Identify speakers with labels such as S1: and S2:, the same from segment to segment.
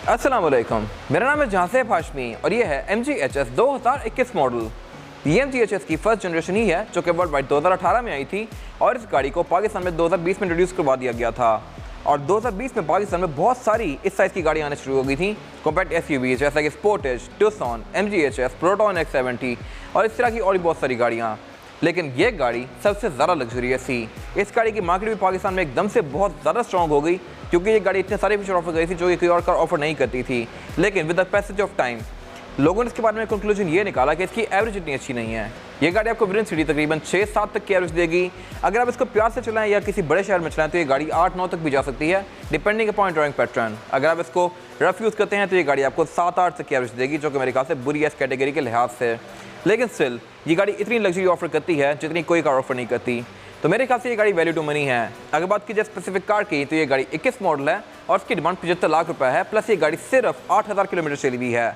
S1: अस्सलाम वालेकुम, मेरा नाम है जहांसेब हाशमी और ये है MG HS 2021 मॉडल। ये MG HS की फर्स्ट जनरेशन ही है जो कि वर्ल्ड वाइड 2018 में आई थी और इस गाड़ी को पाकिस्तान में 2020 में इंट्रोड्यूस करवा दिया गया था। और 2020 में पाकिस्तान में बहुत सारी इस साइज़ की गाड़ी आने शुरू हो गई थी, कॉम्पैक्ट SUV जैसा कि Sportage, tuition, MG HS, proton X70 और इस तरह की और भी बहुत सारी गाड़ियाँ। लेकिन ये गाड़ी सबसे ज़्यादा लग्जरियस थी। इस गाड़ी की मार्केट भी पाकिस्तान में एकदम से बहुत ज़्यादा स्ट्रॉन्ग हो गई क्योंकि ये गाड़ी इतने सारे फीचर ऑफर करी थी जो कि कोई और कार ऑफर नहीं करती थी। लेकिन with the passage of time लोगों ने इसके बारे में कंक्लूजन ये निकाला कि इसकी एवरेज इतनी अच्छी नहीं है। ये गाड़ी आपको विद इन सिटी तकरीबन 6-7 तक की एवरेज देगी। अगर आप इसको प्यार से चलाएं या किसी बड़े शहर में चलाएं तो ये गाड़ी 8-9 तक भी जा सकती है डिपेंडिंग अपॉन ड्राइविंग पैटर्न। अगर आप इसको रफ यूज़ करते हैं तो ये गाड़ी आपको 7-8 तक की एवरेज देगी, जो कि मेरे ख्याल से बुरी है इस कैटेगरी के लिहाज से। लेकिन स्टिल ये गाड़ी इतनी लग्जरी ऑफर करती है जितनी कोई कार ऑफर नहीं करती। तो मेरे ख्याल से ये गाड़ी वैल्यू टू मनी है। अगर बात की जाए स्पेसिफिक कार की तो ये गाड़ी 21 मॉडल है और इसकी डिमांड 75 लाख रुपए है। प्लस ये गाड़ी सिर्फ 8000 किलोमीटर चली हुई है।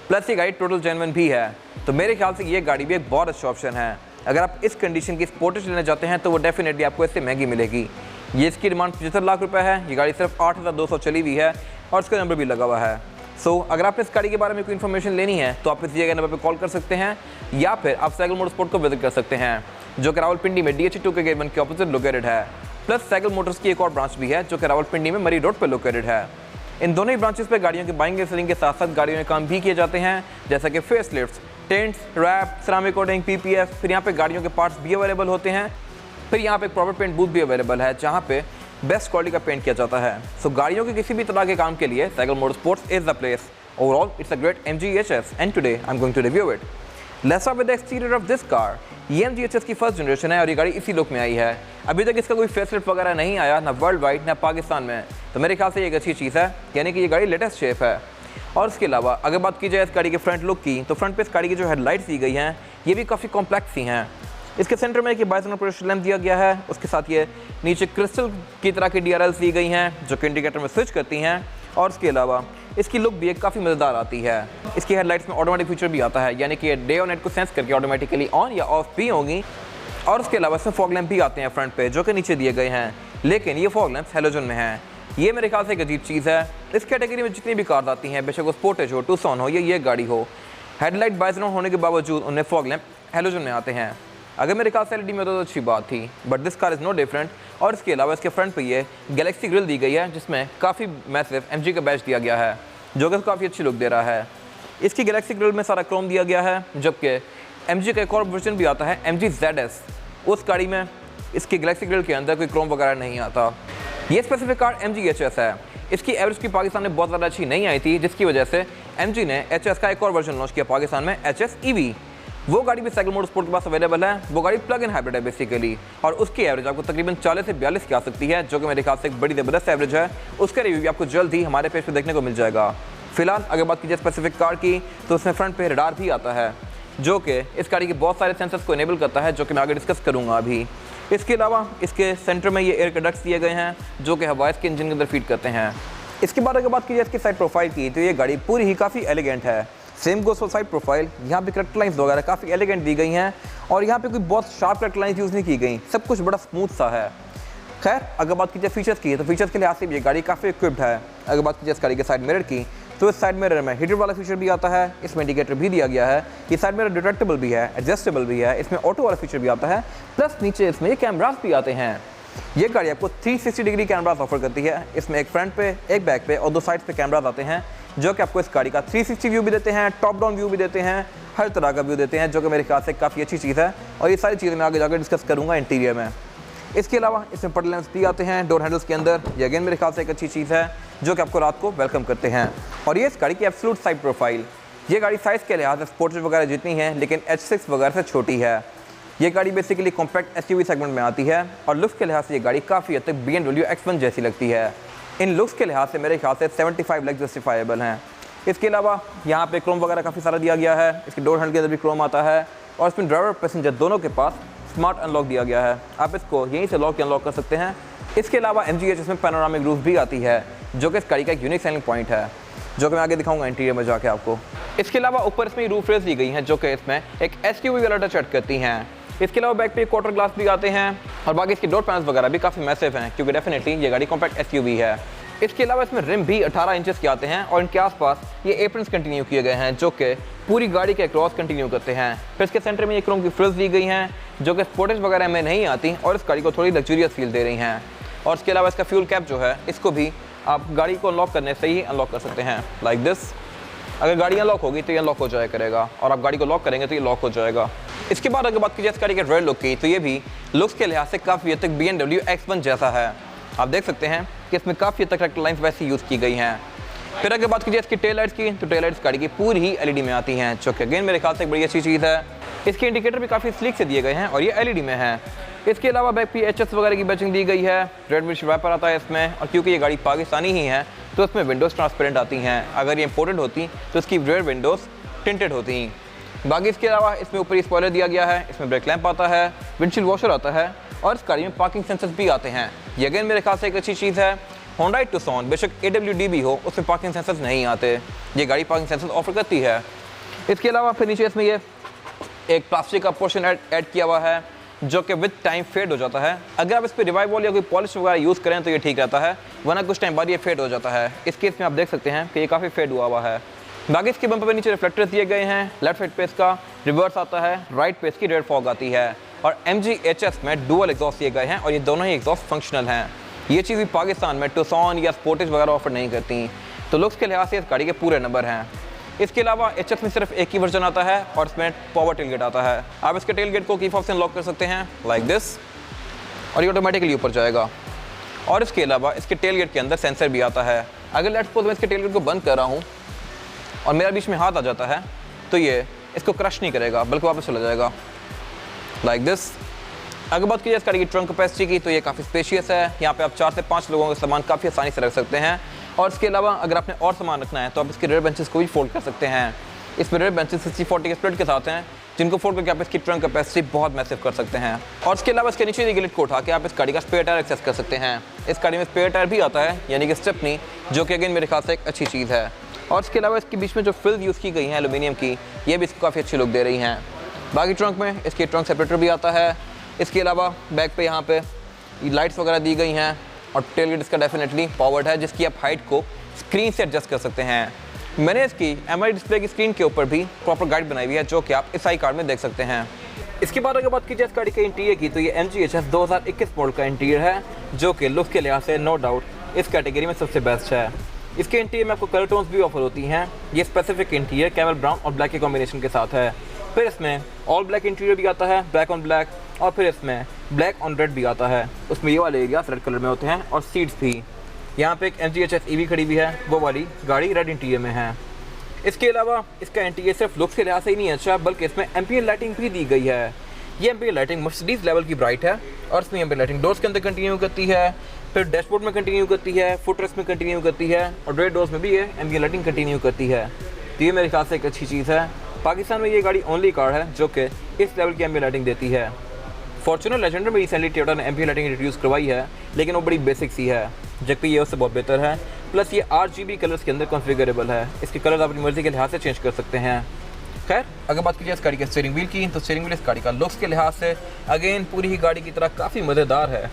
S1: प्लस ये गाड़ी टोटल जेन्युइन भी है। तो मेरे ख्याल से ये गाड़ी भी एक बहुत अच्छा ऑप्शन है। अगर आप इस कंडीशन की स्पोर्टेज लेना चाहते हैं तो वो डेफिनेटली आपको इससे महंगी मिलेगी। ये इसकी डिमांड 75 लाख रुपए है। ये गाड़ी सिर्फ 8200 चली हुई है और इसका नंबर भी लगा हुआ है। अगर आपने इस गाड़ी के बारे में कोई इन्फॉर्मेशन लेनी है तो आप इस दिए गए नंबर पर कॉल कर सकते हैं या फिर आप साइकिल मोटरस्पोर्ट को विजिट कर सकते हैं जो कि रावलपिंडी में DH2 के गेट 1 के ऑपोजिट लोकेटेड है। प्लस साइकिल मोटर्स की एक और ब्रांच भी है जो कि रावलपिंडी में मरी रोड पर लोकेटेड है। इन दोनों ही ब्रांचेस पे गाड़ियों के बाइंग एंड सेलिंग के साथ साथ गाड़ियों में काम भी किए जाते हैं जैसा कि face lifts, tints, wrap, ceramic coating, PPF। फिर यहाँ पे गाड़ियों के पार्ट्स भी अवेलेबल होते हैं। फिर यहाँ पे एक प्रॉपर पेंट बूथ भी अवेलेबल है जहाँ पे बेस्ट क्वालिटी का पेंट किया जाता है। गाड़ियों के किसी भी तरह के काम के लिए cycle motorsports is the place. Overall, it's a great MG HS and today I'm going to review it. Let's start with the exterior of this car. ये MG HS की फर्स्ट जनरेशन है और ये गाड़ी इसी लुक में आई है। अभी तक इसका कोई फेसलिफ्ट वगैरह नहीं आया, ना वर्ल्ड वाइड ना पाकिस्तान में। तो मेरे ख्याल से ये एक अच्छी चीज़ है, यानी कि ये गाड़ी लेटेस्ट शेप है। और इसके अलावा अगर बात की जाए इस गाड़ी के फ्रंट लुक की तो फ्रंट पे इस गाड़ी की जो हेडलाइट्स दी गई हैं ये भी काफ़ी कॉम्प्लेक्स सी हैं। इसके सेंटर में एक बाइसोनल प्रोजेक्शन लैंप दिया गया है। उसके साथ ये नीचे क्रिस्टल की तरह की DRLs दी गई हैं जो कि इंडिकेटर में स्विच करती हैं। और इसके अलावा इसकी लुक भी एक काफ़ी मज़ेदार आती है। इसकी हेडलाइट्स में ऑटोमेटिक फीचर भी आता है, यानी कि ये डे और नाइट को सेंस करके ऑटोमेटिकली ऑन या ऑफ भी होंगी। और उसके अलावा इसमें फॉग लैंप भी आते हैं फ्रंट पे जो कि नीचे दिए गए हैं, लेकिन ये फॉग लैंप्स हैलोजन में हैं। ये मेरे ख्याल से एक अजीब चीज़ है। इस कैटेगरी में जितनी भी कार्स आती हैं, बेशक वो स्पोर्टेज हो, टूसन हो या ये गाड़ी हो, हेडलाइट बाइसोनल होने के बावजूद उनमें फॉग लैंप हैलोजन में आते हैं। अगर मेरे ख्याल से LED में तो अच्छी बात थी, but this car is no different. और इसके अलावा इसके फ्रंट पे ये गैलेक्सी ग्रिल दी गई है जिसमें काफ़ी मैसिव MG का बैच दिया गया है जो कि काफ़ी अच्छी लुक दे रहा है। इसकी गैलेक्सी ग्रिल में सारा क्रोम दिया गया है, जबकि MG का एक और वर्जन भी आता है MG ZS। उस गाड़ी में इसकी गैलेक्सी ग्रिल के अंदर कोई क्रोम वगैरह नहीं आता। ये स्पेसिफिक कार MG HS है। इसकी एवरेज की पाकिस्तान में बहुत ज़्यादा अच्छी नहीं आई थी, जिसकी वजह से MG ने HS का एक और वर्जन लॉन्च किया पाकिस्तान में, HS EV। वो गाड़ी भी साइकिल मोटरस्पोर्ट के पास अवेलेबल है। वो गाड़ी प्लग इन हाइब्रिड है बेसिकली, और उसकी एवरेज आपको तकरीबन 40 से 42 की आ सकती है, जो कि मेरे ख्याल से एक बड़ी ज़बरदस्त एवरेज है। उसका रिव्यू भी आपको जल्द ही हमारे पेज पे देखने को मिल जाएगा। फिलहाल अगर बात की जाए स्पेसिफिक कार की तो उसमें फ्रंट पे रडार भी आता है जो कि इस गाड़ी के बहुत सारे सेंसर्स को इनेबल करता है, जो कि मैं आगे डिस्कस करूँगा अभी। इसके अलावा इसके सेंटर में ये एयर कंडक्ट्स दिए गए हैं जो कि हवा के इंजन के अंदर फीड करते हैं। इसके बाद अगर बात की जाए इसकी साइड प्रोफाइल की तो ये गाड़ी पूरी ही काफ़ी एलिगेंट है। Same goes for side profile. यहाँ पे करेक्ट लाइन्स वगैरह काफ़ी एलिगेंट दी गई हैं और यहाँ पे कोई बहुत शार्प करेक्ट लाइन्स यूज़ नहीं की गई, सब कुछ बड़ा स्मूथ सा है। खैर अगर बात की जाए फीचर्स की तो फीचर्स के लिहाज से ये गाड़ी काफ़ी इक्विप्ड है। अगर बात की जाए इस गाड़ी के साइड मिरर की तो इस साइड मिरर में हीटर वाला फीचर भी आता है, इसमें इंडिकेटर भी दिया गया है। ये साइड मिरर डिटेक्टेबल भी है, एडजस्टेबल भी है, इसमें ऑटो वाला फीचर भी आता है। प्लस नीचे इसमें ये कैमरास भी आते हैं। ये गाड़ी आपको 360 डिग्री कैमरास ऑफर करती है। इसमें एक फ्रंट पे, एक बैक पे और 2 साइड्स पे कैमरास आते हैं जो कि आपको इस गाड़ी का 360 व्यू भी देते हैं, टॉप डाउन व्यू भी देते हैं, हर तरह का व्यू देते हैं, जो कि मेरे ख्याल से काफ़ी अच्छी चीज़ है। और ये सारी चीज़ें मैं आगे जाकर डिस्कस करूँगा इंटीरियर में। इसके अलावा इसमें पटल लैंप्स भी आते हैं डोर हैंडल्स के अंदर। ये अगेन मेरे ख्याल से एक अच्छी चीज़ है जो कि आपको रात को वेलकम करते हैं। और ये इस गाड़ी की एब्सोल्यूट साइड प्रोफाइल। ये गाड़ी साइज़ के लिहाज से स्पोर्ट्स वगैरह जितनी है, लेकिन H6 वगैरह से छोटी है। ये गाड़ी बेसिकली कॉम्पैक्ट SUV सेगमेंट में आती है और लुक्स के लिहाज से ये गाड़ी काफ़ी हद तक BMW X1 जैसी लगती है। इन लुक्स के लिहाज से मेरे ख्याल से 75 लाख जस्टिफाइबल हैं। इसके अलावा यहाँ पे क्रोम वगैरह काफ़ी सारा दिया गया है। इसके डोर हैंडल के अंदर भी क्रोम आता है और इसमें ड्राइवर और पैसेंजर दोनों के पास स्मार्ट अनलॉक दिया गया है। आप इसको यहीं से लॉक अनलॉक कर सकते हैं। इसके अलावा MG HS में पैनोरामिक रूफ भी आती है जो कि इस गाड़ी का एक यूनिक सेलिंग पॉइंट है, जो कि मैं आगे दिखाऊंगा इंटीरियर में जाके आपको। इसके अलावा ऊपर इसमें रूफ रेस दी गई हैं जो कि इसमें एक SUV वाला टच ऐड करती हैं। इसके अलावा बैक पे क्वार्टर ग्लास भी आते हैं और बाकी इसके डोर पैनल्स वगैरह भी काफ़ी मैसिव हैं क्योंकि डेफिनेटली ये गाड़ी कॉम्पैक्ट SUV है। इसके अलावा इसमें रिम भी 18 इंचेस के आते हैं और इनके आसपास ये एप्रन्स कंटिन्यू किए गए हैं जो कि पूरी गाड़ी के क्रॉस कंटिन्यू करते हैं। फिर इसके सेंटर में ये क्रोम की फ्रिल्स दी गई हैं जो कि स्पोर्टेज वगैरह में नहीं आती और इस गाड़ी को थोड़ी लग्जरियस फील दे रही हैं। और इसके अलावा इसका फ्यूल कैप जो है इसको भी आप गाड़ी को अनलॉक करने से ही अनलॉक कर सकते हैं, लाइक दिस। अगर गाड़ी अनलॉक होगी तो ये अनलॉक हो जाया करेगा और आप गाड़ी को लॉक करेंगे तो ये लॉक हो जाएगा। इसके बाद अगर बात कीजिए इस गाड़ी के रेयर लुक की, तो ये भी लुक्स के लिहाज से काफ़ी हद तक BMW X1 जैसा है। आप देख सकते हैं कि इसमें काफ़ी हद तक रेक्टर लाइन्स वैसी यूज़ की गई हैं। फिर अगर बात कीजिए इसकी टेल लाइट्स की, तो टेल लाइट्स गाड़ी की पूरी ही LED में आती हैं जो कि अगेन मेरे ख्याल से एक बड़ी अच्छी चीज़ है। इसके इंडिकेटर भी काफ़ी स्लीक से दिए गए हैं और ये LED में है। इसके अलावा बैक पे HS वगैरह की बैचिंग दी गई है। रेड विंडशील्ड वाइपर आता है इसमें, और क्योंकि ये गाड़ी पाकिस्तानी ही है तो इसमें विंडोज़ ट्रांसपेरेंट आती हैं। अगर ये इंपोर्टेड होती तो इसकी रेयर विंडोज़ टिंटेड होती। बाकी इसके अलावा इसमें ऊपर स्पॉइलर दिया गया है, इसमें ब्रेक लैंप आता है, विंडशील्ड वॉशर आता है और इस गाड़ी में पार्किंग सेंसर्स भी आते हैं। ये अगेन मेरे ख्याल से एक अच्छी चीज़ है। होंडा टूसॉन बेशक AWD भी हो, उसमें पार्किंग सेंसर्स नहीं आते, ये गाड़ी पार्किंग सेंसर्स ऑफर करती है। इसके अलावा फिर नीचे इसमें ये एक प्लास्टिक का पोर्शन ऐड किया हुआ है जो कि विद टाइम फेड हो जाता है। अगर आप इस पर रिवाइवल या कोई पॉलिश वगैरह यूज़ करें तो ये ठीक रहता है, वरना कुछ टाइम बाद ये फेड हो जाता है। इस केस में आप देख सकते हैं कि ये काफ़ी फेड हुआ है। बाकी इसके बम्पर पे नीचे रिफ्लेक्टर्स दिए गए हैं। लेफ्ट साइड पे इसका रिवर्स आता है, राइट पे इसकी रेड फॉग आती है और MG HS में डुअल एग्जॉस्ट दिए गए हैं और ये दोनों ही एग्जॉस्ट फंक्शनल हैं। ये चीज़ भी पाकिस्तान में टूसॉन या स्पोर्टेज वगैरह ऑफर नहीं करती, तो लुक्स के लिहाज से इस गाड़ी के पूरे नंबर हैं। इसके अलावा HS में सिर्फ एक ही वर्जन आता है और इसमें पावर टेलगेट आता है। आप इसके टेलगेट को की फॉब से अनलॉक कर सकते हैं लाइक दिस और ये ऑटोमेटिकली ऊपर जाएगा। और इसके अलावा इसके टेलगेट के अंदर सेंसर भी आता है। अगर लेट्स सपोज मैं इसके टेलगेट को बंद कर रहा हूँ और मेरा बीच में हाथ आ जाता है तो ये इसको क्रश नहीं करेगा बल्कि वापस चला जाएगा लाइक दिस। अगर बात कीजिए इस गाड़ी की ट्रंक कैपेसिटी की, तो ये काफ़ी स्पेशियस है। यहाँ पे आप 4 से 5 लोगों का सामान काफ़ी आसानी से रख सकते हैं। और इसके अलावा अगर आपने और सामान रखना है तो आप इसके रेयर बेंचेस को भी फोल्ड कर सकते हैं। इसमें रेयर बेंचेस 60-40 के स्प्लिट के साथ हैं जिनको फोल्ड करके आप इसकी ट्रंक कैपेसिटी बहुत मैसिव कर सकते हैं। और इसके अलावा इसके नीचे गिलिट को उठा के आप इस गाड़ी का स्पेयर टायर एक्सेस कर सकते हैं। इस गाड़ी में स्पेयर टायर भी आता है यानी कि स्टेपनी, जो कि अगेन मेरे ख्याल से एक अच्छी चीज़ है। और इसके अलावा इसके बीच में जो फिल्स यूज़ की गई हैं एल्यूमिनियम की, ये भी इसको काफ़ी अच्छी लुक दे रही हैं। बाकी ट्रंक में इसके ट्रंक सेपरेटर भी आता है। इसके अलावा बैक पे यहाँ पे लाइट्स वगैरह दी गई हैं और टेलगेट इसका डेफिनेटली पावर्ड है जिसकी आप हाइट को स्क्रीन से एडजस्ट कर सकते हैं। मैंने इसकी MI डिस्प्ले की स्क्रीन के ऊपर भी प्रॉपर गाइड बनाई हुई है जो कि आप इस आई कार्ड में देख सकते हैं। इसके बाद अगर बात कीजिए इस गाड़ी के इंटीरियर की, तो ये MG HS 2021 मॉडल का इंटीरियर है जो कि लुक के लिहाज से नो डाउट इस कैटेगरी में सबसे बेस्ट है। इसके इंटीरियर में आपको कलर टोन्स भी ऑफर होती हैं। ये स्पेसिफिक इंटीरियर कैमल ब्राउन और ब्लैक के कॉम्बिनेशन के साथ है। फिर इसमें ऑल ब्लैक इंटीरियर भी आता है, ब्लैक ऑन ब्लैक, और फिर इसमें ब्लैक ऑन रेड भी आता है। उसमें ये वाले एरियाज रेड कलर में होते हैं और सीट्स भी। यहाँ पे एक MG HS EV खड़ी भी है, वो वाली गाड़ी रेड इंटीरियर में है। इसके अलावा इसका इंटीरियर सिर्फ लुक्स के लिहाज से ही नहीं अच्छा बल्कि इसमें एम्बिएंट लाइटिंग भी दी गई है। ये एम्बिएंट लाइटिंग मर्सिडीज लेवल की ब्राइट है और इसमें एम्बिएंट लाइटिंग डोर्स के अंदर कंटिन्यू करती है, फिर डैशबोर्ड में कंटिन्यू करती है, फुटरेस्ट में कंटिन्यू करती है और रेड डोर्स में भी ये एम्बिएंट लाइटिंग कंटिन्यू करती है। तो ये मेरे ख्याल से एक अच्छी चीज़ है। पाकिस्तान में ये गाड़ी ओनली कार है जो कि इस लेवल की एम्बिएंट लाइटिंग देती है। फॉर्च्यूनर लेजेंडर में रिसेंटली टोयोटा ने एम्बिएंट लाइटिंग इंट्रोड्यूस करवाई है, लेकिन वो बड़ी बेसिक सी है जबकि ये उससे बहुत बेहतर है। प्लस ये RGB कलर्स के अंदर कॉन्फ़िगरेबल है, इसके कलर्स अपनी मर्जी के लिहाज से चेंज कर सकते हैं। खैर अगर बात कीजिए इस गाड़ी के स्टीयरिंग व्हील की, तो स्टीयरिंग व्हील इस गाड़ी का लुक्स के लिहाज से अगेन पूरी ही गाड़ी की तरह काफ़ी मज़ेदार है।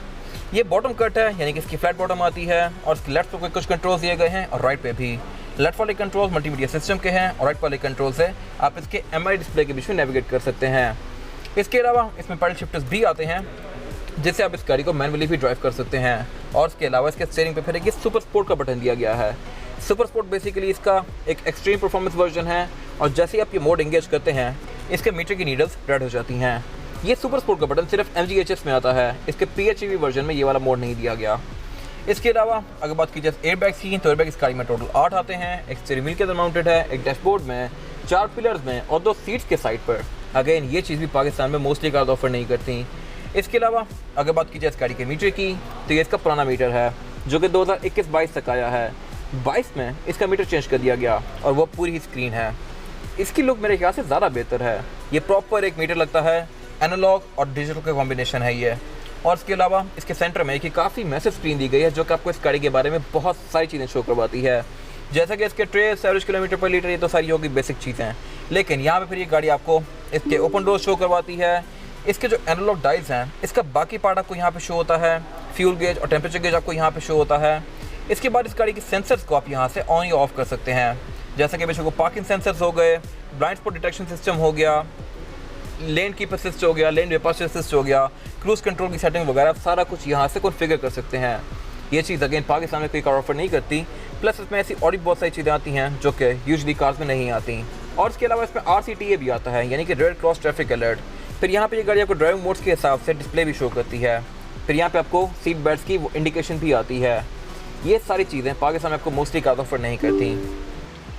S1: ये बॉटम कट है यानी कि इसकी फ्लैट बॉटम आती है और इसके लेफ्ट पे कुछ कंट्रोल्स दिए गए हैं और राइट पे भी। लेफ्ट वाले कंट्रोल्स मल्टीमीडिया सिस्टम के हैं और राइट वाले कंट्रोल से आप इसके MI डिस्प्ले के बीच में नेविगेट कर सकते हैं। इसके अलावा इसमें पैडल शिफ्टर्स भी आते हैं जिससे आप इस गाड़ी को मैनुअली भी ड्राइव कर सकते हैं। और इसके अलावा इसके स्टीयरिंग पे फिर एक सुपर स्पोर्ट का बटन दिया गया है। सुपर स्पोर्ट बेसिकली इसका एक एक्सट्रीम परफॉर्मेंस वर्जन है और जैसे ही आप ये मोड एंगेज करते हैं इसके मीटर की नीडल्स रेड हो जाती हैं। ये सुपर स्पोर्ट का बटन सिर्फ MG HS में आता है, इसके PHEV वर्जन में ये वाला मोड नहीं दिया गया। इसके अलावा अगर बात की जाए एयरबैग्स की, तो एयरबैग इस गाड़ी में टोटल 8 आते हैं। एक स्टीयरिंग व्हील के अंदर माउंटेड है, एक डैशबोर्ड में, 4 पिलर्स में और 2 सीट्स के साइड पर। अगेन ये चीज़ भी पाकिस्तान में मोस्टली कार ऑफर नहीं करती। इसके अलावा अगर बात की जाए इस गाड़ी के मीटर की, तो ये इसका पुराना मीटर है जो कि 2021-22 तक आया है। 22 में इसका मीटर चेंज कर दिया गया और वो पूरी ही स्क्रीन है। इसकी लुक मेरे ख्याल से ज़्यादा बेहतर है। ये प्रॉपर एक मीटर लगता है, एनालॉग और डिजिटल का कॉम्बिनेशन है ये। और इसके अलावा इसके सेंटर में एक काफ़ी मैसिव स्क्रीन दी गई है जो कि आपको इस गाड़ी के बारे में बहुत सारी चीज़ें शो करवाती है, जैसा कि इसके ट्रेस, एवरेज किलोमीटर पर लीटर, ये तो सारी होगी बेसिक चीज़ें। लेकिन यहाँ पे फिर ये गाड़ी आपको इसके ओपन डोर शो करवाती है। इसके जो एनालॉग डायल्स हैं इसका बाकी पार्ट आपको यहाँ पे शो होता है। फ्यूल गेज और टेम्परेचर गेज आपको यहाँ पे शो होता है। इसके बाद इस गाड़ी के सेंसर्स को आप यहाँ से ऑन या ऑफ कर सकते हैं, जैसे कि बेशक पार्किंग सेंसर्स हो गए, ब्लाइंड स्पॉट डिटेक्शन सिस्टम हो गया, लेन कीपर असिस्ट हो गया, लेन डिपार्चर असिस्ट हो गया, क्रूज कंट्रोल की सेटिंग वगैरह सारा कुछ यहाँ से कॉन्फ़िगर कर सकते हैं। ये चीज़ अगेन पाकिस्तान में कोई कार ऑफर नहीं करती, प्लस इसमें ऐसी और भी बहुत सारी चीज़ें आती हैं जो कि यूजुअली कार्स में नहीं आती। और इसके अलावा इसमें RCTA भी आता है, यानी कि रेड क्रॉस ट्रैफिक अलर्ट। फिर यहाँ पे ये गाड़ी आपको ड्राइविंग मोड्स के हिसाब से डिस्प्ले भी शो करती है। फिर यहाँ पे आपको सीट बेल्ट्स की इंडिकेशन भी आती है। ये सारी चीज़ें पाकिस्तान में आपको मोस्टली कार ऑफर नहीं करती।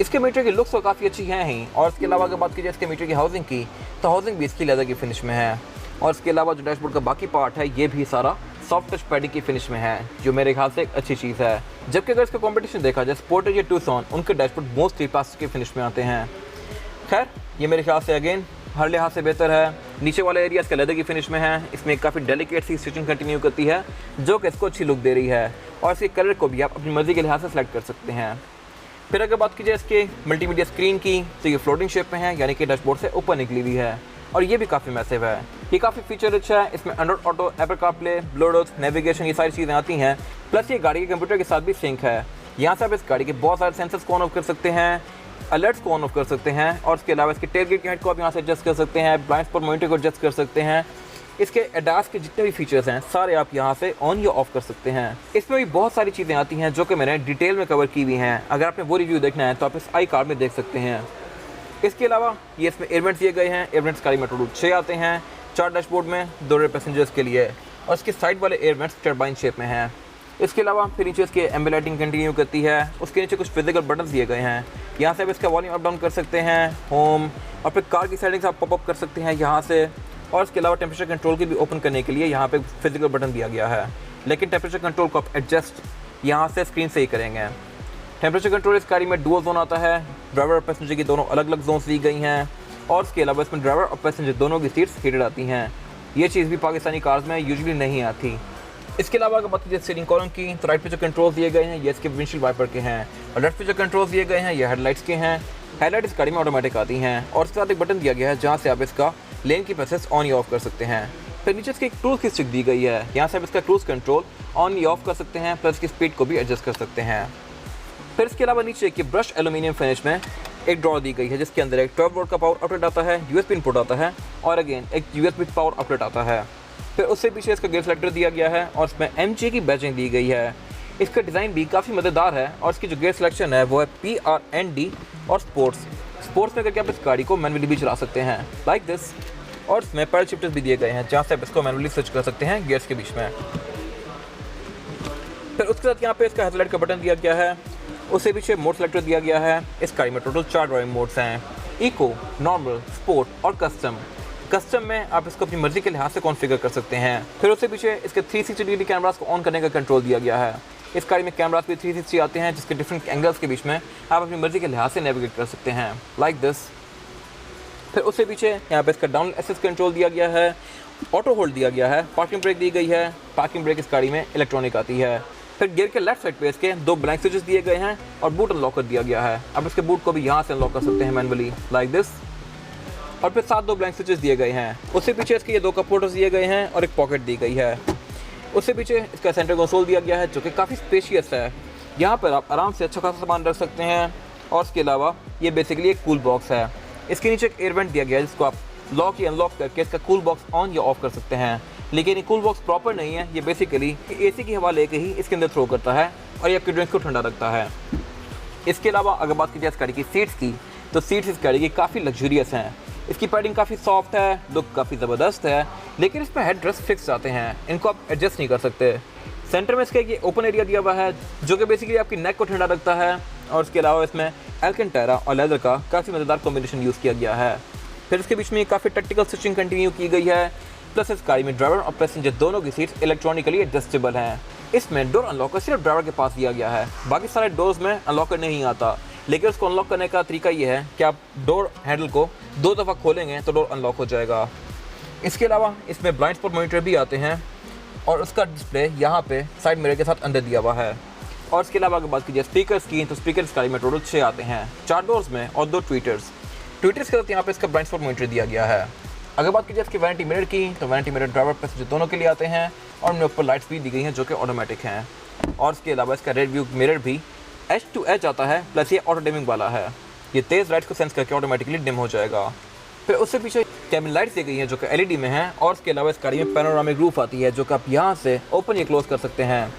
S1: इसके मीटर की लुक्स तो काफ़ी अच्छी हैं ही, और इसके अलावा अगर बात की जाए इसके मीटर की हाउसिंग की, तो हाउसिंग भी इसकी लेदर की फिनिश में है। और इसके अलावा जो डैशबोर्ड का बाकी पार्ट है ये भी सारा सॉफ्ट टच पैडिंग की फिनिश में है, जो मेरे ख्याल से एक अच्छी चीज़ है। जबकि अगर इसका कॉम्पिटिशन देखा जाए स्पोर्टेज या टूसॉन, उनके डैशबोर्ड मोस्टली प्लास्टिक की फिनिश में आते हैं। खैर ये मेरे ख्याल से अगेन हर लिहाज से बेहतर है। नीचे वाला एरिया इसका लेदर की फिनिश में है, इसमें काफ़ी डेलिकेट सी स्टिचिंग कंटिन्यू करती है जो कि इसको अच्छी लुक दे रही है, और इसके कलर को भी आप अपनी मर्ज़ी के लिहाज से सेलेक्ट कर सकते हैं। फिर अगर बात की जाए इसके मल्टीमीडिया स्क्रीन की, तो ये फ्लोटिंग शेप में है, यानी कि डैशबोर्ड से ऊपर निकली हुई है, और ये भी काफ़ी मैसिव है। ये काफ़ी फीचर रिच है, इसमें Android auto, Apple CarPlay, Bluetooth, navigation, ये सारी चीज़ें आती हैं। प्लस ये गाड़ी के कंप्यूटर के साथ भी सिंक है। यहाँ से आप इस गाड़ी के बहुत सारे सेंसर्स को ऑन ऑफ कर सकते हैं, अलर्ट्स को ऑन ऑफ कर सकते हैं, और इसके अलावा इसके टेलगेट की हाइट को आप यहाँ से एडजस्ट कर सकते हैं, ब्लाइंड स्पॉट मॉनिटर को एडजस्ट कर सकते हैं। इसके एडास के जितने भी फीचर्स हैं सारे आप यहाँ से ऑन या ऑफ कर सकते हैं। इसमें भी बहुत सारी चीज़ें आती हैं जो कि मैंने डिटेल में कवर की हुई हैं। अगर आपने वो रिव्यू देखना है तो आप इस आई कार्ड में देख सकते हैं। इसके अलावा ये इसमें एयरवेंट्स दिए गए हैं। एयरवेंट्स गाड़ी में टोटल 6 आते हैं, 4 डैशबोर्ड में, 2 रेयर पैसेंजर्स के लिए, और इसके साइड वाले एयरवेंट्स टर्बाइन शेप में हैं। इसके अलावा फिर नीचे इसके एम्बिएंट लाइटिंग कंटिन्यू करती है। उसके नीचे कुछ फिजिकल बटन दिए गए हैं, यहाँ से आप इसका वॉल्यूम अप डाउन कर सकते हैं, होम, और फिर कार की सेटिंग्स आप पॉपअप कर सकते हैं यहाँ से। और इसके अलावा टेम्परेचर कंट्रोल की भी ओपन करने के लिए यहाँ पे फिजिकल बटन दिया गया है, लेकिन टेम्परेचर कंट्रोल को आप एडजस्ट यहाँ से स्क्रीन से ही करेंगे। टेम्परेचर कंट्रोल इस गाड़ी में डुअल जोन आता है, ड्राइवर और पैसेंजर की दोनों अलग अलग जोन्स दी गई हैं, और इसके अलावा इसमें ड्राइवर और पैसेंजर दोनों की सीट्स हीटेड आती हैं। ये चीज़ भी पाकिस्तानी कार्स में यूजुअली नहीं आती। इसके अलावा अगर बात कीजिए स्टीयरिंग कॉलम की, तो राइट पे जो कंट्रोल्स दिए गए हैं ये इसके विंडशील्ड वाइपर के हैं, और लेफ्ट पे जो कंट्रोल्स दिए गए हैं ये हेडलाइट्स के हैं। हेडलाइट इस गाड़ी में ऑटोमेटिक आती हैं, और इसके साथ एक बटन दिया गया है जहाँ से आप इसका लेन की प्रोसेस ऑन या ऑफ कर सकते हैं। फिर नीचे इसकी एक टूल की स्टिक दी गई है, यहाँ से आप इसका क्रूज कंट्रोल ऑन या ऑफ कर सकते हैं, प्लस की स्पीड को भी एडजस्ट कर सकते हैं। फिर इसके अलावा नीचे की ब्रश एल्यूमिनियम फिनिश में एक ड्रॉर दी गई है, जिसके अंदर एक 12 वोल्ट का पावर आउटलेट आता है, USB इनपुट आता है, और अगेन एक USB पावर आउटलेट आता है। फिर उससे पीछे इसका गेयर सेलेक्टर दिया गया है, और इसमें MG की बैजिंग दी गई है। इसका डिज़ाइन भी काफ़ी मज़ेदार है, और इसकी जो गेयर सिलेक्शन है वो है PRND और स्पोर्ट्स में करके आप इस गाड़ी को मैनुअली भी चला सकते हैं लाइक दिस। और इसमें पैडल शिफ्टर्स भी दिए गए हैं, जहाँ से आप इसको मैनुअली स्विच कर सकते हैं गियर्स के बीच में। फिर उसके साथ यहाँ पे इसका हेडलाइट का बटन दिया गया है, उससे पीछे मोड सेलेक्टर दिया गया है। इस गाड़ी में टोटल 4 ड्राइविंग मोड्स हैं, इको, नॉर्मल, स्पोर्ट और कस्टम। कस्टम में आप इसको अपनी मर्जी के लिहाज से कॉन्फ़िगर कर सकते हैं। फिर उससे पीछे इसके 360 डिग्री कैमरास को ऑन करने का कंट्रोल दिया गया है। इस गाड़ी में कैमरास भी 360 आते हैं, जिसके डिफरेंट एंगल्स के बीच में आप अपनी मर्जी के लिहाज से नेविगेट कर सकते हैं लाइक दिस। फिर उससे पीछे यहाँ पे इसका डाउन एसेस कंट्रोल दिया गया है, ऑटो होल्ड दिया गया है, पार्किंग ब्रेक दी गई है। पार्किंग ब्रेक इस गाड़ी में इलेक्ट्रॉनिक आती है। फिर गियर के लेफ्ट साइड पे इसके 2 ब्लैंक स्विचेस दिए गए हैं, और बूट अनलॉकर दिया गया है। अब इसके बूट को भी यहाँ से अनलॉक कर सकते हैं मैनुअली लाइक दिस। और फिर 2 ब्लैंक स्विचेस दिए गए हैं। उससे पीछे इसके ये 2 कप होल्डर्स दिए गए हैं, और एक पॉकेट दी गई है। उससे पीछे इसका सेंटर कंसोल दिया गया है, जो कि काफ़ी स्पेशियस है। यहाँ पर आप आराम से अच्छा खासा सामान रख सकते हैं। और इसके अलावा ये बेसिकली एक कूल बॉक्स है। इसके नीचे एक एयरवेंट दिया गया है, जिसको आप लॉक या अनलॉक करके इसका कूल बॉक्स ऑन या ऑफ कर सकते हैं। लेकिन ये कूल बॉक्स प्रॉपर नहीं है, ये बेसिकली AC की हवा लेके ही इसके अंदर थ्रो करता है, और ये आपके ड्रिंक्स को ठंडा रखता है। इसके अलावा अगर बात की जाए इस गाड़ी की सीट्स की, तो सीट्स इस गाड़ी की काफ़ी लग्जूरियस हैं। इसकी पैडिंग काफ़ी सॉफ्ट है, लुक काफ़ी ज़बरदस्त है, लेकिन इसमें हेड रेस्ट फिक्स आते हैं, इनको आप एडजस्ट नहीं कर सकते। सेंटर में इसका ये ओपन एरिया दिया हुआ है, जो कि बेसिकली आपकी नेक को ठंडा रखता है। और इसके अलावा इसमें एल्केंटेरा और लेदर का काफ़ी मज़ेदार कॉम्बिनेशन यूज़ किया गया है। फिर इसके बीच में काफ़ी टैक्टिकल स्विचिंग कंटिन्यू की गई है। प्लस इस गाड़ी में ड्राइवर और पैसेंजर दोनों की सीट्स इलेक्ट्रॉनिकली एडजस्टेबल हैं। इसमें डोर अनलॉकर सिर्फ ड्राइवर के पास दिया गया है, बाकी सारे डोर्स में अनलॉकर नहीं आता। लेकिन उसको अनलॉक करने का तरीका ये है कि आप डोर हैंडल को 2 दफ़ा खोलेंगे तो डोर अनलॉक हो जाएगा। इसके अलावा इसमें ब्लाइंड स्पॉट मॉनिटर भी आते हैं, और उसका डिस्प्ले यहाँ पे साइड मिरर के साथ अंदर दिया हुआ है। और इसके अलावा अगर बात कीजिए स्पीकर्स की, तो स्पीकर इस गाड़ी में टोटल 6 आते हैं, 4 डोर्स में और 2 ट्वीटर्स के साथ यहाँ पे इसका ब्लाइंड स्पॉट मॉनिटर दिया गया है। अगर बात कीजिए इसकी वैनिटी मिरर की, तो वैनिटी मिरर ड्राइवर पैसेंजर दोनों के लिए आते हैं, और उनमें ऊपर लाइट्स भी दी गई हैं जो कि ऑटोमेटिक हैं। और इसके अलावा इसका रेड व्यू मिरर भी एज टू एज आता है, प्लस ये ऑटो डिमिंग वाला है। ये तेज़ लाइट्स को सेंस करके ऑटोमेटिकली डिम हो जाएगा। फिर उससे पीछे कैबिन लाइट्स दी गई हैं जो कि एलईडी में हैं, और इसके अलावा इस गाड़ी में पैनोरामिक रूफ आती है जो कि आप यहाँ से ओपन या क्लोज कर सकते हैं।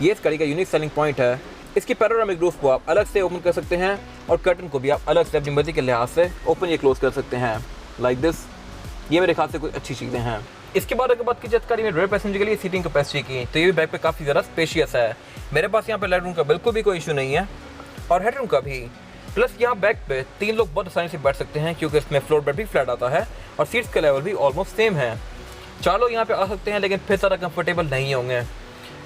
S1: ये इस गाड़ी का यूनिक सेलिंग पॉइंट है। इसकी पैनोरामिक रूफ को आप अलग से ओपन कर सकते हैं और कर्टन को भी आप अलग से अपनी मर्जी के लिहाज से ओपन या क्लोज कर सकते हैं, लाइक दिस। ये मेरे ख्याल से कोई अच्छी चीज़ें हैं। इसके बाद अगर बात की जाए गाड़ी में रेयर पैसेंजर के लिए सीटिंग कैपेसिटी की, तो ये भी बैक पे काफ़ी ज़्यादा स्पेशियस है। मेरे पास यहाँ पे लेग रूम का बिल्कुल भी कोई इशू नहीं है और हेड रूम का भी। प्लस यहाँ बैक पे 3 लोग बहुत आसानी से बैठ सकते हैं क्योंकि इसमें फ्लोर बेड भी फ्लैट आता है और सीट्स का लेवल भी ऑलमोस्ट सेम है। 4 लोग यहाँ पे आ सकते हैं लेकिन फिर ज़्यादा कंफर्टेबल नहीं होंगे।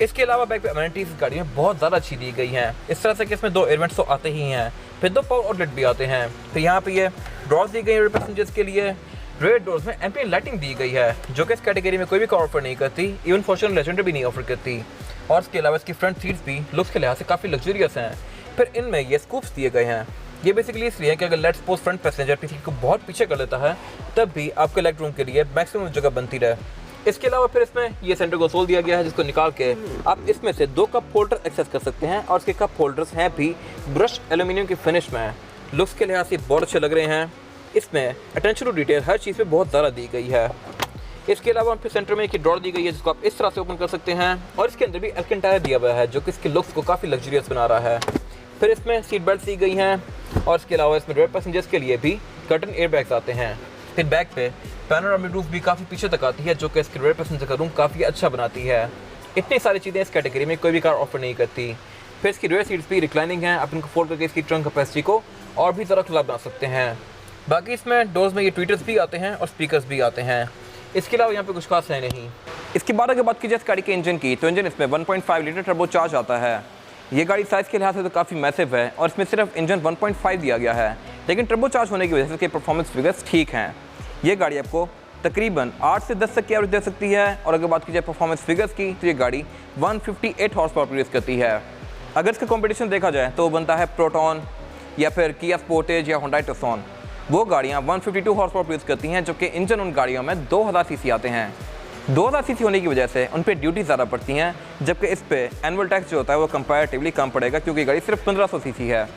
S1: इसके अलावा बैक पे अमेनिटीज़ गाड़ी में बहुत ज़्यादा अच्छी दी गई हैं, इस तरह से कि इसमें 2 एयर वेंट्स तो आते ही हैं, फिर 2 पावर आउटलेट भी आते हैं। फिर यहाँ पे ये ड्रॉर्स दी गई हैं पैसेंजर्स के लिए। रेयर डोर्स में एम्बिएंट लाइटिंग दी गई है जो कि इस कैटेगरी में कोई भी कार ऑफर नहीं करती, इवन फॉर्च्यूनर लेजेंडर भी नहीं ऑफर करती। और इसके अलावा इसकी फ्रंट सीट्स भी लुक्स के लिहाज से काफ़ी लग्जरियस हैं। फिर इनमें ये स्कूप्स दिए गए हैं। ये बेसिकली इसलिए कि अगर लेट्स सपोज फ्रंट पैसेंजर अपनी सीट को बहुत पीछे कर लेता है तब भी आपके लेग रूम के लिए मैक्सिमम जगह बनती रहे। इसके अलावा फिर इसमें ये सेंटर कंसोल दिया गया है जिसको निकाल के आप इसमें से 2 कप होल्डर एक्सेस कर सकते हैं, और इसके कप होल्डर्स हैं भी ब्रश एल्यूमिनियम की फिनिश में। लुक्स के लिहाज से बहुत अच्छे लग रहे हैं। इसमें अटेंशन टू डिटेल हर चीज़ पे बहुत ज़्यादा दी गई है। इसके अलावा फिर सेंटर में एक ड्रॉर दी गई है जिसको आप इस तरह से ओपन कर सकते हैं, और इसके अंदर भी एल्केंटायर दिया हुआ है जो कि इसके लुक्स को काफ़ी लग्जरियस बना रहा है। फिर इसमें सीट बेल्ट दी गई हैं, और इसके अलावा इसमें रेयर पैसेंजर्स के लिए भी कर्टन एयर बैग्स आते हैं। फिर बैक पे पैनोरामिक रूफ भी काफ़ी पीछे तक आती है जो कि इसके रेयर पैसेंजर का रूम काफ़ी अच्छा बनाती है। इतनी सारी चीज़ें इस कैटेगरी में कोई भी कार ऑफर नहीं करती। फिर इसकी रेयर सीट्स भी रिक्लाइनिंग हैं, आप इनको फोल्ड करके इसकी ट्रंक कैपेसिटी को और भी ज़्यादा खुला बना सकते हैं। बाकी इसमें डोर्स में ये ट्वीटर्स भी आते हैं और स्पीकर्स भी आते हैं। इसके अलावा यहाँ पे कुछ खास है नहीं। इसके बाद अगर बात की जाए गाड़ी के इंजन की, तो इंजन इसमें 1.5 लीटर टर्बो चार्ज आता है। ये गाड़ी साइज़ के लिहाज से तो काफ़ी मैसिव है और इसमें सिर्फ इंजन 1.5 दिया गया है, लेकिन टर्बो चार्ज होने की वजह से इसके परफॉर्मेंस फिगर्स ठीक हैं। ये गाड़ी आपको तकरीबन 8 से 10 तक की एवरेज दे सकती है, और अगर बात की जाए परफॉर्मेंस फिगर्स की तो ये गाड़ी 158 हॉर्स पावर प्रोड्यूस करती है। अगर इसका कॉम्पिटिशन देखा जाए तो वो बनता है प्रोटॉन या फिर किया स्पोर्टेज या हुंडई टुक्सॉन। वो गाड़ियाँ 152 हॉर्स पावर प्रोड्यूस करती हैं, जबकि इंजन उन गाड़ियों में 2000 सीसी आते हैं। 2000 सीसी होने की वजह से उन पर ड्यूटी ज़्यादा पड़ती हैं, जबकि इस पर एनुअल टैक्स जो होता है वो कंपैरेटिवली कम पड़ेगा क्योंकि गाड़ी सिर्फ 1500 सीसी है।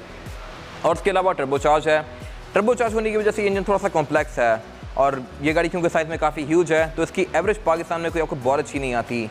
S1: और उसके अलावा टर्बोचार्ज है। टर्बोचार्ज होने की वजह से ये इंजन थोड़ा सा कॉम्प्लेक्स है, और ये गाड़ी क्योंकि साइज़ में काफ़ी ह्यूज है तो इसकी एवरेज पाकिस्तान में कोई आपको बहुत अच्छी नहीं आती।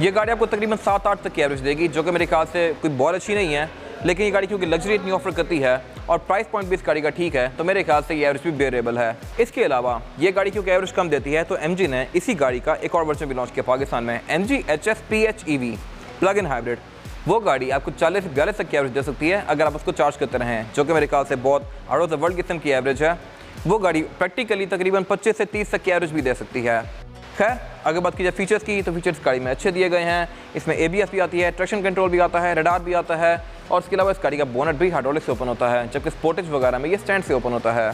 S1: ये गाड़ी आपको तकरीबन 7-8 तक की एवरेज देगी, जो कि मेरे ख्याल से कोई बहुत अच्छी नहीं है, लेकिन ये गाड़ी क्योंकि लग्जरी इतनी ऑफर करती है और प्राइस पॉइंट भी इस गाड़ी का ठीक है, तो मेरे ख्याल से ये एवरेज भी बेरेबल है। इसके अलावा ये गाड़ी क्योंकि एवरेज कम देती है तो MG ने इसी गाड़ी का एक और वर्जन भी लॉन्च किया पाकिस्तान में, MG HS PHEV plug in hybrid. वो गाड़ी आपको 40 से 42 तक की एवरेज दे सकती है अगर आप उसको चार्ज करते रहें, जो कि मेरे ख्याल से बहुत आउट ऑफ द वर्ल्ड किस्म की एवरेज है। वो गाड़ी प्रैक्टिकली तकरीबन 25 से 30 तक की एवरेज भी दे सकती है। खैर, अगर बात की जाए फीचर्स की, तो फीचर्स गाड़ी में अच्छे दिए गए हैं। इसमें ABS भी आती है, ट्रैक्शन कंट्रोल भी आता है, रडार भी आता है, और इसके अलावा इस गाड़ी का बोनट भी हाइड्रोलिक से ओपन होता है, जबकि स्पोर्टेज वगैरह में ये स्टैंड से ओपन होता है।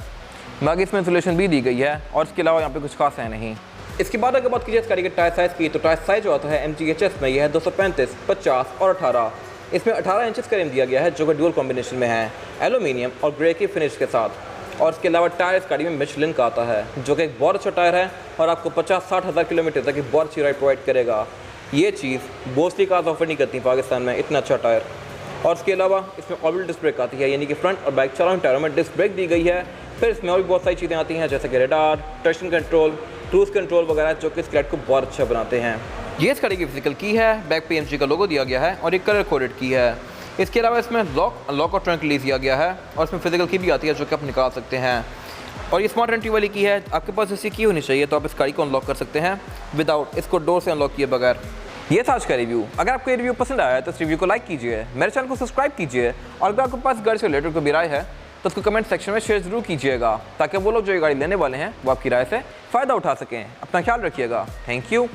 S1: बाकी इसमें इंसुलेशन भी दी गई है, और इसके अलावा यहाँ पे कुछ खास है नहीं। इसके बाद अगर बात की जाए इस गाड़ी के टायर साइज़ की, तो टायर साइज़ जो आता है MG HS में यह है 235, 50 और 18। इसमें 18 इंचेस का रिम दिया गया है जो कि डुअल कॉम्बिनेशन में है, एल्यूमिनियम और ग्रे की फिनिश के साथ। और इसके अलावा टायर इस गाड़ी में मिशलिन का आता है, जो कि एक बहुत अच्छा टायर है और आपको 50-60 हज़ार किलोमीटर तक की बहुत अच्छी राइड प्रोवाइड करेगा। ये चीज़ मोस्टली कार्स ऑफर नहीं करती पाकिस्तान में, इतना अच्छा टायर। और इसके अलावा इसमें ऑर्बिटल डिस्क ब्रेक आती है, यानी कि फ्रंट और बैक चारों टायरों में डिस्क ब्रेक दी गई है। फिर इसमें और भी बहुत सारी चीज़ें आती हैं जैसे कि radar, traction control, cruise control वगैरह, जो कि इस गाड़ी को बहुत अच्छा बनाते हैं। ये इस गाड़ी की फिजिकल की है, बैक पे MG का लोगो दिया गया है और एक कलर कोडेड की है। इसके अलावा इसमें लॉक अनलॉक और ट्रंक रिलीज दिया गया है, और इसमें फिजिकल की भी आती है जो कि आप निकाल सकते हैं। और ये स्मार्ट एंट्री वाली की है, आपके पास ऐसी की होनी चाहिए तो आप इस गाड़ी को अनलॉक कर सकते हैं विदाउट इसको डोर से अनलॉक किए बगैर। ये था आज का रिव्यू। अगर आपको ये रिव्यू पसंद आया तो इस रिव्यू को लाइक कीजिए, मेरे चैनल को सब्सक्राइब कीजिए, और अगर आपके पास गाड़ी से रिलेटेड कोई भी राय है तो उसको कमेंट सेक्शन में शेयर जरूर कीजिएगा, ताकि वो लोग जो ये गाड़ी लेने वाले हैं वो आपकी राय से फ़ायदा उठा सकें। अपना ख्याल रखिएगा। Thank you.